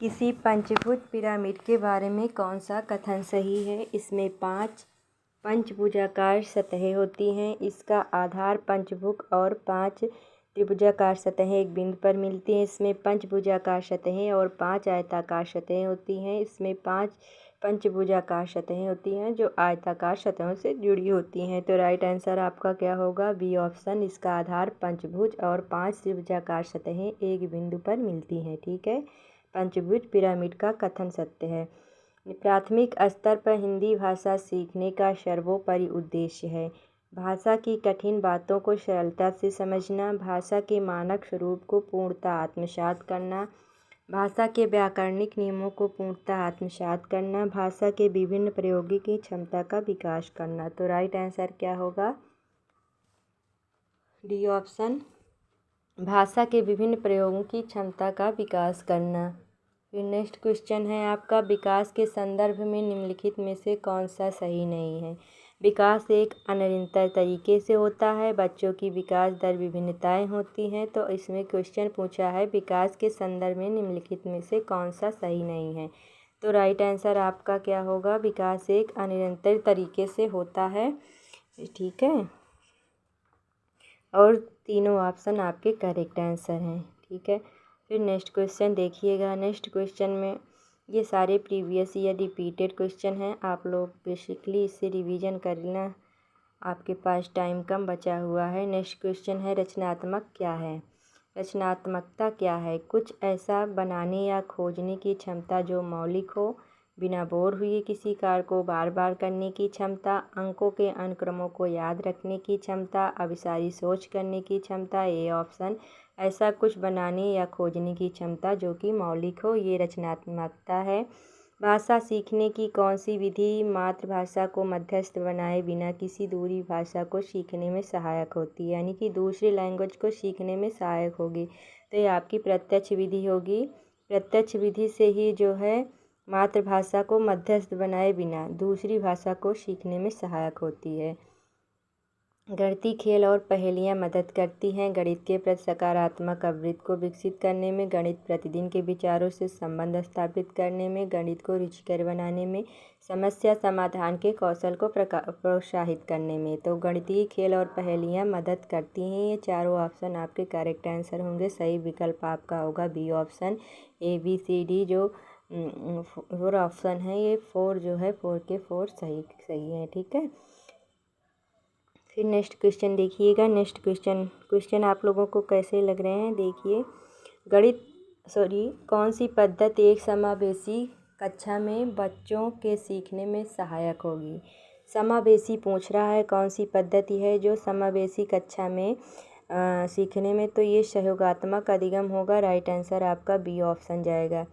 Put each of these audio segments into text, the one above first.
किसी पंचभुज पिरामिड के बारे में कौन सा कथन सही है? इसमें 5 पंचभुजाकार सतहें होती हैं। इसका आधार पंचभुज और 5 त्रिभुजाकार सतहें एक बिंदु पर मिलती हैं। इसमें पंचभुजाकार सतहें और 5 आयताकार सतहें होती हैं। इसमें 5 पंचभुजाकार सतहें होती हैं जो आयताकार सतहों से जुड़ी होती हैं। तो राइट आंसर आपका क्या होगा? B option. इसका आधार पंचभुज और 5 त्रिभुजाकार सतहें एक बिंदु पर मिलती हैं। ठीक है, पंचभुज पिरामिड का कथन सत्य है। प्राथमिक स्तर पर हिंदी भाषा सीखने का सर्वोपरि उद्देश्य है भाषा की कठिन बातों को सरलता से समझना, भाषा के मानक स्वरूप को पूर्णतः आत्मसात करना, भाषा के व्याकरणिक नियमों को पूर्णतः आत्मसात करना, भाषा के विभिन्न प्रयोगों की क्षमता का विकास करना। तो राइट आंसर क्या होगा? डी ऑप्शन, भाषा के विभिन्न प्रयोगों की क्षमता का विकास करना। फिर नेक्स्ट क्वेश्चन है आपका, विकास के संदर्भ में निम्नलिखित में से कौन सा सही नहीं है? विकास एक अनिरंतर तरीके से होता है। बच्चों की विकास दर विभिन्नताएं होती हैं। तो इसमें क्वेश्चन पूछा है विकास के संदर्भ में निम्नलिखित में से कौन सा सही नहीं है? तो राइट आंसर आपका क्या होगा? विकास एक अनिरंतर तरीके से होता है। ठीक है, और तीनों ऑप्शन आपके करेक्ट आंसर हैं। ठीक है, फिर नेक्स्ट क्वेश्चन देखिएगा। नेक्स्ट क्वेश्चन में ये सारे प्रीवियस या रिपीटेड क्वेश्चन हैं। आप लोग बेसिकली इससे रिवीजन कर लेना, आपके पास टाइम कम बचा हुआ है। नेक्स्ट क्वेश्चन है, रचनात्मक क्या है? रचनात्मकता क्या है? कुछ ऐसा बनाने या खोजने की क्षमता जो मौलिक हो, बिना बोर हुए किसी कार्य को बार बार करने की क्षमता, अंकों के अनुक्रमों को याद रखने की क्षमता, अभिसारी सोच करने की क्षमता। ए ऑप्शन, ऐसा कुछ बनाने या खोजने की क्षमता जो कि मौलिक हो, ये रचनात्मकता है। भाषा सीखने की कौन सी विधि मातृभाषा को मध्यस्थ बनाए बिना किसी दूसरी भाषा को सीखने में सहायक होती है, यानी कि दूसरी लैंग्वेज को सीखने में सहायक होगी? तो ये आपकी प्रत्यक्ष विधि होगी। प्रत्यक्ष विधि से ही जो है मातृभाषा को मध्यस्थ बनाए बिना दूसरी भाषा को सीखने में सहायक होती है। गणितीय खेल और पहेलियाँ मदद करती हैं गणित के प्रति सकारात्मक अवृत्ति को विकसित करने में, गणित प्रतिदिन के विचारों से संबंध स्थापित करने में, गणित को रुचिकर बनाने में, समस्या समाधान के कौशल को प्रोत्साहित करने में। तो गणितीय खेल और पहेलियाँ मदद करती हैं। ये चारों ऑप्शन आपके करेक्ट आंसर होंगे। सही विकल्प आपका होगा B option. A B C D जो 4 ऑप्शन है, ये 4 जो है 4 के 4 सही है। ठीक है, फिर नेक्स्ट क्वेश्चन देखिएगा। नेक्स्ट क्वेश्चन आप लोगों को कैसे लग रहे हैं देखिए। कौन सी पद्धति एक समावेशी कक्षा में बच्चों के सीखने में सहायक होगी? समावेशी पूछ रहा है, कौन सी पद्धति है जो समावेशी कक्षा में सीखने में? तो ये सहयोगात्मक अधिगम होगा। राइट आंसर आपका बी ऑप्शन जाएगा।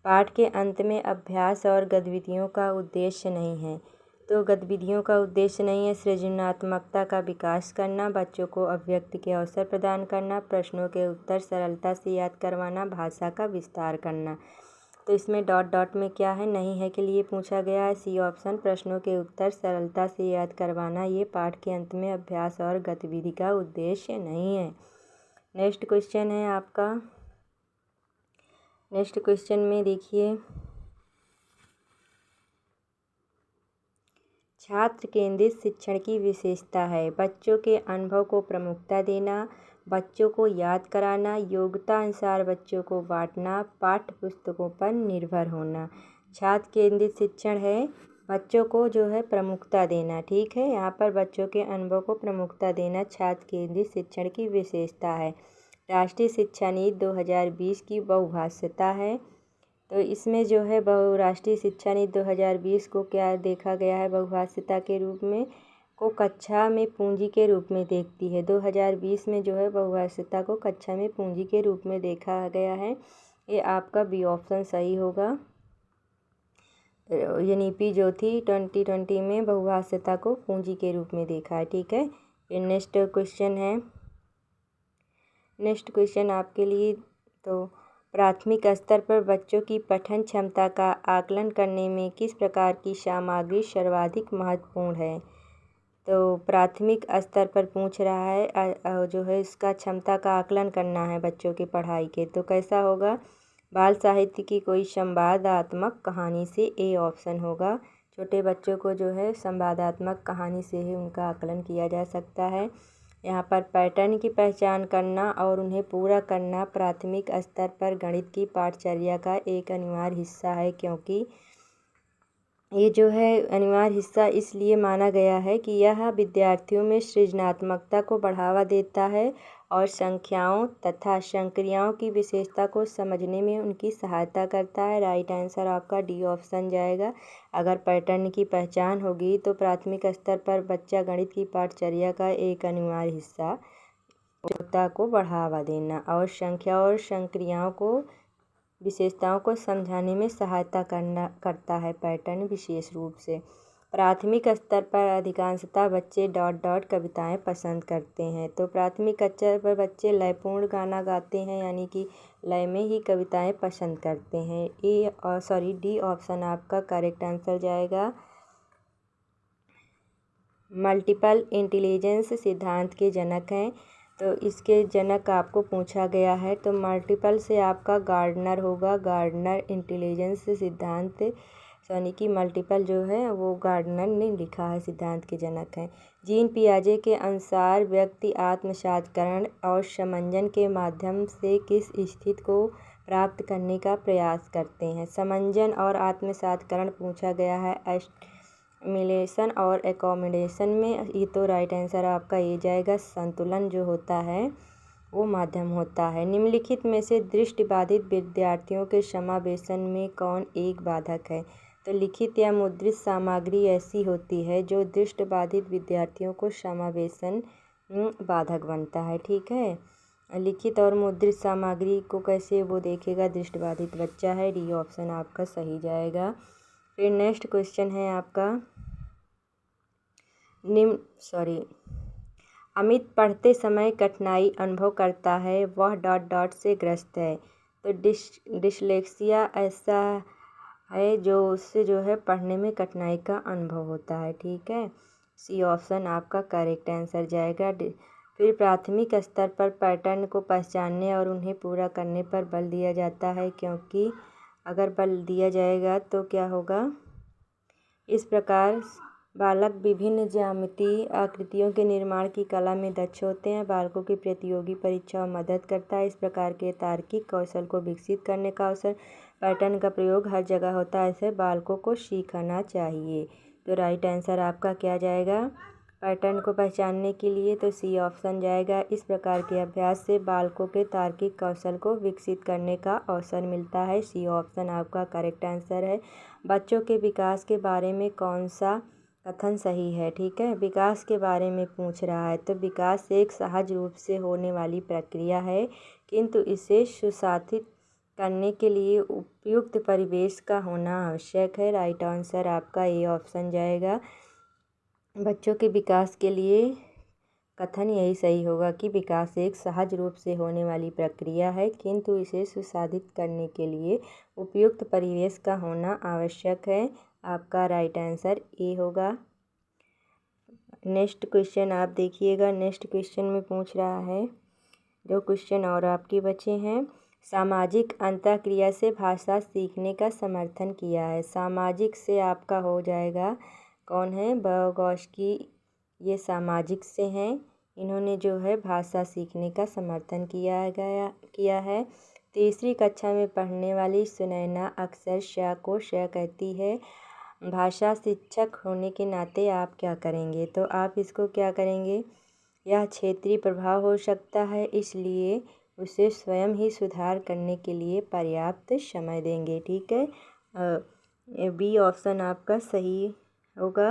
पाठ के अंत में अभ्यास और गतिविधियों का उद्देश्य नहीं है। तो गतिविधियों का उद्देश्य नहीं है सृजनात्मकता का विकास करना, बच्चों को अभिव्यक्ति के अवसर प्रदान करना, प्रश्नों के उत्तर सरलता से याद करवाना, भाषा का विस्तार करना। तो इसमें डॉट डॉट में क्या है? नहीं है के लिए पूछा गया है। सी ऑप्शन, प्रश्नों के उत्तर सरलता से याद करवाना ये पाठ के अंत में अभ्यास और गतिविधि का उद्देश्य नहीं है। नेक्स्ट क्वेश्चन है आपका। नेक्स्ट क्वेश्चन में देखिए, छात्र केंद्रित शिक्षण की विशेषता है बच्चों के अनुभव को प्रमुखता देना, बच्चों को याद कराना, योग्यता अनुसार बच्चों को बांटना, पाठ्य पुस्तकों पर निर्भर होना। छात्र केंद्रित शिक्षण है बच्चों को जो है प्रमुखता देना। ठीक है, यहाँ पर बच्चों के अनुभव को प्रमुखता देना छात्र केंद्रित शिक्षण की विशेषता है। राष्ट्रीय शिक्षा नीति 2020 की बहुभाषिता है। तो इसमें जो है राष्ट्रीय शिक्षा नीति 2020 को क्या देखा गया है? बहुभाषिता के रूप में को कक्षा में पूंजी के रूप में देखती है। 2020 में जो है बहुभाषिता को कक्षा में पूंजी के रूप में देखा गया है। ये आपका बी ऑप्शन सही होगा। यूनिपी जो थी 2020 में बहुभाषिता को पूंजी के रूप में देखा है। ठीक है, ये नेक्स्ट क्वेश्चन है। नेक्स्ट क्वेश्चन आपके लिए, तो प्राथमिक स्तर पर बच्चों की पठन क्षमता का आकलन करने में किस प्रकार की सामग्री सर्वाधिक महत्वपूर्ण है? तो प्राथमिक स्तर पर पूछ रहा है जो है इसका क्षमता का आकलन करना है बच्चों की पढ़ाई के। तो कैसा होगा? बाल साहित्य की कोई संवादात्मक कहानी से, ए ऑप्शन होगा। छोटे बच्चों को जो है संवादात्मक कहानी से ही उनका आकलन किया जा सकता है। यहाँ पर पैटर्न की पहचान करना और उन्हें पूरा करना प्राथमिक स्तर पर गणित की पाठचर्या का एक अनिवार्य हिस्सा है, क्योंकि ये जो है अनिवार्य हिस्सा इसलिए माना गया है कि यह विद्यार्थियों में सृजनात्मकता को बढ़ावा देता है और संख्याओं तथा संक्रियाओं की विशेषता को समझने में उनकी सहायता करता है। राइट आंसर आपका डी ऑप्शन जाएगा। अगर पैटर्न की पहचान होगी तो प्राथमिक स्तर पर बच्चा गणित की पाठचर्या का एक अनिवार्य हिस्सा को बढ़ावा देना और संख्या और संक्रियाओं को विशेषताओं को समझाने में सहायता करता है पैटर्न विशेष रूप से। प्राथमिक स्तर पर अधिकांशतः बच्चे डॉट डॉट कविताएं पसंद करते हैं। तो प्राथमिक स्तर पर बच्चे लयपूर्ण गाना गाते हैं, यानी कि लय में ही कविताएं पसंद करते हैं। डी ऑप्शन आपका करेक्ट आंसर जाएगा। मल्टीपल इंटेलिजेंस सिद्धांत के जनक हैं, तो इसके जनक आपको पूछा गया है। तो मल्टीपल से आपका गार्डनर होगा। गार्डनर इंटेलिजेंस सिद्धांत यानी कि मल्टीपल जो है वो गार्डनर ने लिखा है, सिद्धांत के जनक हैं। जीन पियाजे के अनुसार व्यक्ति आत्मसातकरण और समंजन के माध्यम से किस स्थिति को प्राप्त करने का प्रयास करते हैं। समंजन और आत्मसातकरण पूछा गया है एस्टिमुलेशन और एकोमोडेशन में। ये तो राइट आंसर आपका ये जाएगा। संतुलन जो होता है वो माध्यम होता है। निम्नलिखित में से दृष्टिबाधित विद्यार्थियों के समावेशन में कौन एक बाधक है। तो लिखित या मुद्रित सामग्री ऐसी होती है जो दृष्टिबाधित विद्यार्थियों को समावेशन बाधक बनता है। ठीक है, लिखित और मुद्रित सामग्री को कैसे वो देखेगा, दृष्टिबाधित बच्चा है। डी ऑप्शन आपका सही जाएगा। फिर नेक्स्ट क्वेश्चन है आपका अमित पढ़ते समय कठिनाई अनुभव करता है, वह डॉट डॉट से ग्रस्त है। तो डिसलेक्सिया ऐसा है जो उससे जो है पढ़ने में कठिनाई का अनुभव होता है। ठीक है, सी ऑप्शन आपका करेक्ट आंसर जाएगा। फिर प्राथमिक स्तर पर पैटर्न को पहचानने और उन्हें पूरा करने पर बल दिया जाता है, क्योंकि अगर बल दिया जाएगा तो क्या होगा, इस प्रकार बालक विभिन्न ज्यामितीय आकृतियों के निर्माण की कला में दक्ष होते हैं। बालकों की प्रतियोगी परीक्षाओं में मदद करता है। इस प्रकार के तार्किक कौशल को विकसित करने का अवसर पैटर्न का प्रयोग हर जगह होता है, इसे बालकों को सीखना चाहिए। तो राइट आंसर आपका क्या जाएगा पैटर्न को पहचानने के लिए, तो सी ऑप्शन जाएगा। इस प्रकार के अभ्यास से बालकों के तार्किक कौशल को विकसित करने का अवसर मिलता है। सी ऑप्शन आपका करेक्ट आंसर है। बच्चों के विकास के बारे में कौन सा कथन सही है। ठीक है, विकास के बारे में पूछ रहा है। तो विकास एक सहज रूप से होने वाली प्रक्रिया है, किंतु इसे सुशासित करने के लिए उपयुक्त परिवेश का होना आवश्यक है। राइट आंसर आपका ए ऑप्शन जाएगा। बच्चों के विकास के लिए कथन यही सही होगा कि विकास एक सहज रूप से होने वाली प्रक्रिया है, किंतु इसे सुशासित करने के लिए उपयुक्त परिवेश का होना आवश्यक है। आपका राइट आंसर ए होगा। नेक्स्ट क्वेश्चन आप देखिएगा। नेक्स्ट क्वेश्चन में पूछ रहा है, जो क्वेश्चन और आपके बचे हैं, सामाजिक अंतःक्रिया से भाषा सीखने का समर्थन किया है। सामाजिक से आपका हो जाएगा, कौन है, vygotsky, ये सामाजिक से हैं। इन्होंने जो है भाषा सीखने का समर्थन किया है। तीसरी कक्षा में पढ़ने वाली सुनैना अक्सर श को श कहती है। भाषा शिक्षक होने के नाते आप क्या करेंगे, तो आप इसको क्या करेंगे, यह क्षेत्रीय प्रभाव हो सकता है, इसलिए उसे स्वयं ही सुधार करने के लिए पर्याप्त समय देंगे। ठीक है, बी ऑप्शन आपका सही होगा।